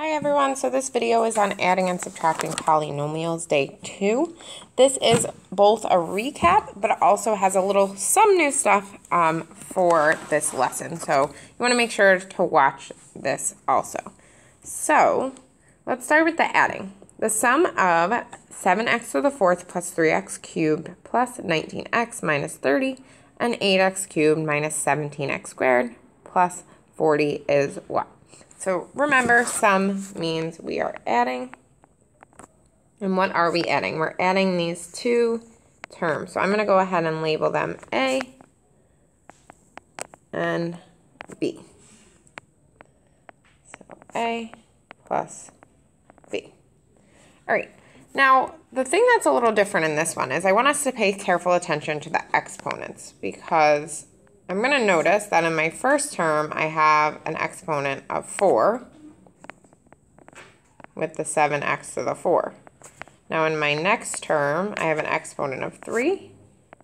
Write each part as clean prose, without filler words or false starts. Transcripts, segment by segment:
Hi everyone, so this video is on adding and subtracting polynomials day 2. This is both a recap, but it also has some new stuff for this lesson. So you want to make sure to watch this also. So let's start with the adding. The sum of 7x to the fourth plus 3x cubed plus 19x minus 30 and 8x cubed minus 17x squared plus 40 is what? So remember, sum means we are adding. And what are we adding? We're adding these two terms. So I'm going to go ahead and label them A and B. So A plus B. All right. Now, the thing that's a little different in this one is I want us to pay careful attention to the exponents, because I'm going to notice that in my first term, I have an exponent of 4 with the 7x to the 4. Now in my next term, I have an exponent of 3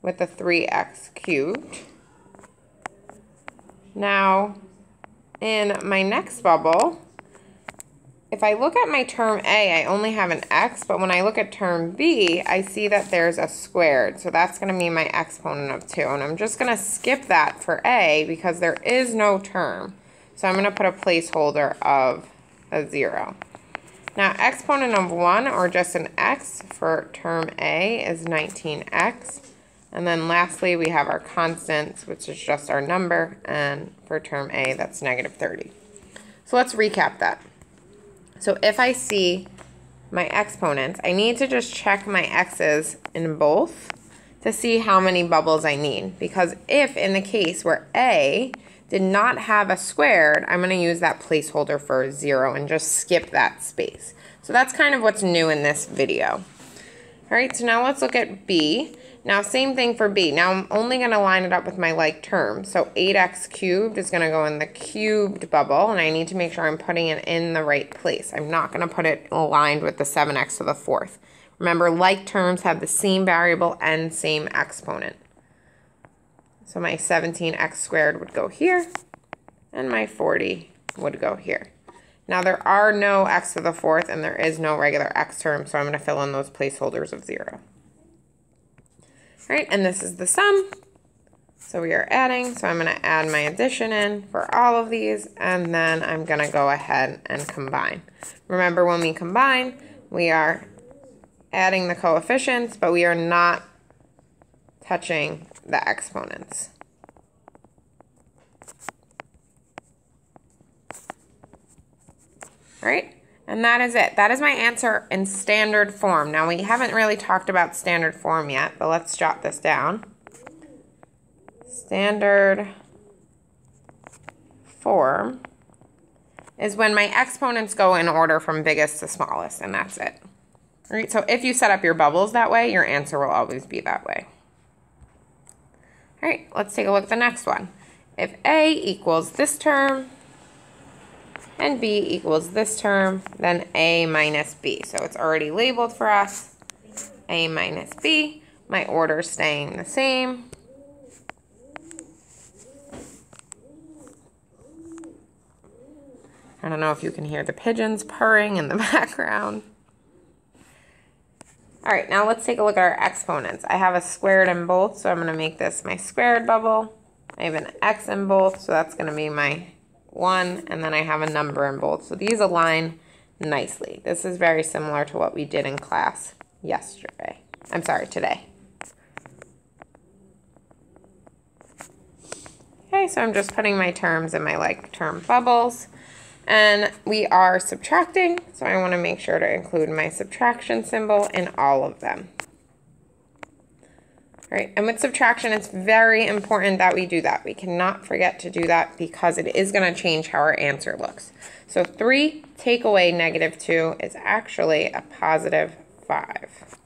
with the 3x cubed. Now, in my next bubble, if I look at my term A, I only have an x, but when I look at term B, I see that there's a squared. So that's going to be my exponent of 2. And I'm just going to skip that for A because there is no term. So I'm going to put a placeholder of a 0. Now, exponent of 1, or just an x, for term A is 19x. And then lastly, we have our constants, which is just our number. And for term A, that's negative 30. So let's recap that. So if I see my exponents, I need to just check my x's in both to see how many bubbles I need. Because if in the case where A did not have a squared, I'm going to use that placeholder for 0 and just skip that space. So that's kind of what's new in this video. All right, so now let's look at B. Now, same thing for B. Now, I'm only going to line it up with my like term. So 8x cubed is going to go in the cubed bubble, and I need to make sure I'm putting it in the right place. I'm not going to put it aligned with the 7x to the fourth. Remember, like terms have the same variable and same exponent. So my 17x squared would go here, and my 40 would go here. Now, there are no x to the fourth, and there is no regular x term, so I'm going to fill in those placeholders of 0. All right, and this is the sum. So we are adding, so I'm going to add my addition in for all of these, and then I'm going to go ahead and combine. Remember, when we combine, we are adding the coefficients, but we are not touching the exponents. All right, and that is it. That is my answer in standard form. Now, we haven't really talked about standard form yet, but let's jot this down. Standard form is when my exponents go in order from biggest to smallest, and that's it. All right, so if you set up your bubbles that way, your answer will always be that way. All right, let's take a look at the next one. If A equals this term, and B equals this term, then A minus B. So it's already labeled for us, A minus B. My order is staying the same. I don't know if you can hear the pigeons purring in the background. All right, now let's take a look at our exponents. I have a squared in both, so I'm going to make this my squared bubble. I have an x in both, so that's going to be my 1, and then I have a number in both. So these align nicely. This is very similar to what we did in class yesterday. I'm sorry, today. Okay, so I'm just putting my terms in my like term bubbles. And we are subtracting, so I want to make sure to include my subtraction symbol in all of them. All right, and with subtraction, it's very important that we do that. We cannot forget to do that because it is going to change how our answer looks. So 3 take away negative 2 is actually a positive 5.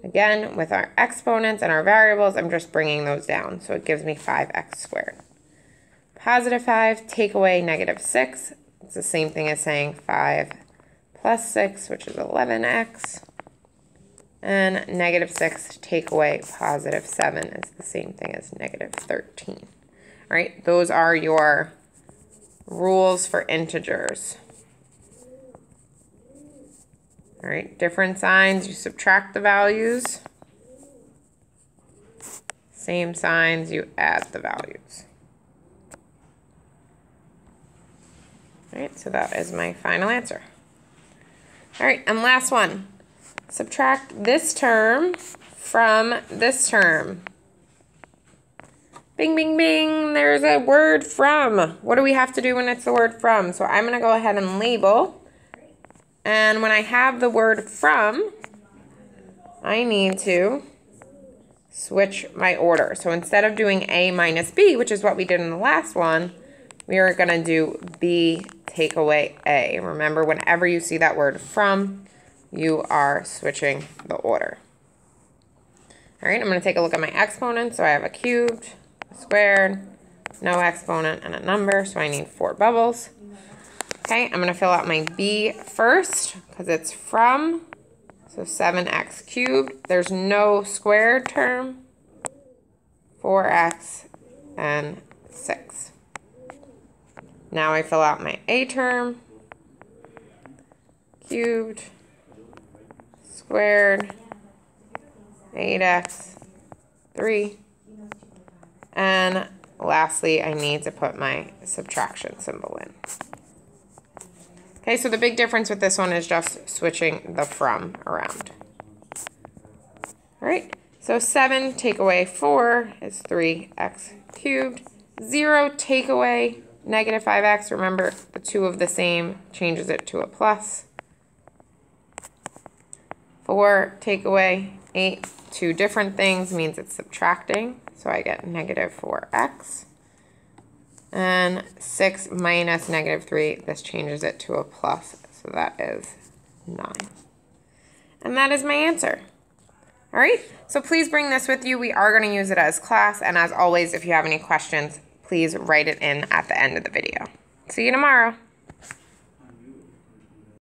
Again, with our exponents and our variables, I'm just bringing those down. So it gives me 5x squared. Positive 5 take away negative 6. It's the same thing as saying 5 plus 6, which is 11x. And negative 6 take away positive 7 is the same thing as negative 13. All right, those are your rules for integers. All right, different signs, you subtract the values. Same signs, you add the values. All right, so that is my final answer. All right, and last one. Subtract this term from this term. Bing, bing, bing, there's a word from. What do we have to do when it's the word from? So I'm gonna go ahead and label. And when I have the word from, I need to switch my order. So instead of doing A minus B, which is what we did in the last one, we are gonna do B take away A. Remember, whenever you see that word from, you are switching the order. All right, I'm gonna take a look at my exponents. So I have a cubed, a squared, no exponent, and a number. So I need 4 bubbles. Okay, I'm gonna fill out my B first because it's from, so 7x cubed. There's no squared term, 4x and 6. Now I fill out my A term, cubed, squared, 8x, 3, and lastly I need to put my subtraction symbol in. Okay, so the big difference with this one is just switching the from around. All right, so 7 take away 4 is 3x cubed. 0 take away negative 5x. Remember, the two of the same changes it to a plus. 4 take away 8. 2 different things means it's subtracting. So I get negative 4x. And 6 minus negative 3, this changes it to a plus, so that is 9. And that is my answer. All right, so please bring this with you. We are going to use it as class, and as always, if you have any questions, please write it in at the end of the video. See you tomorrow.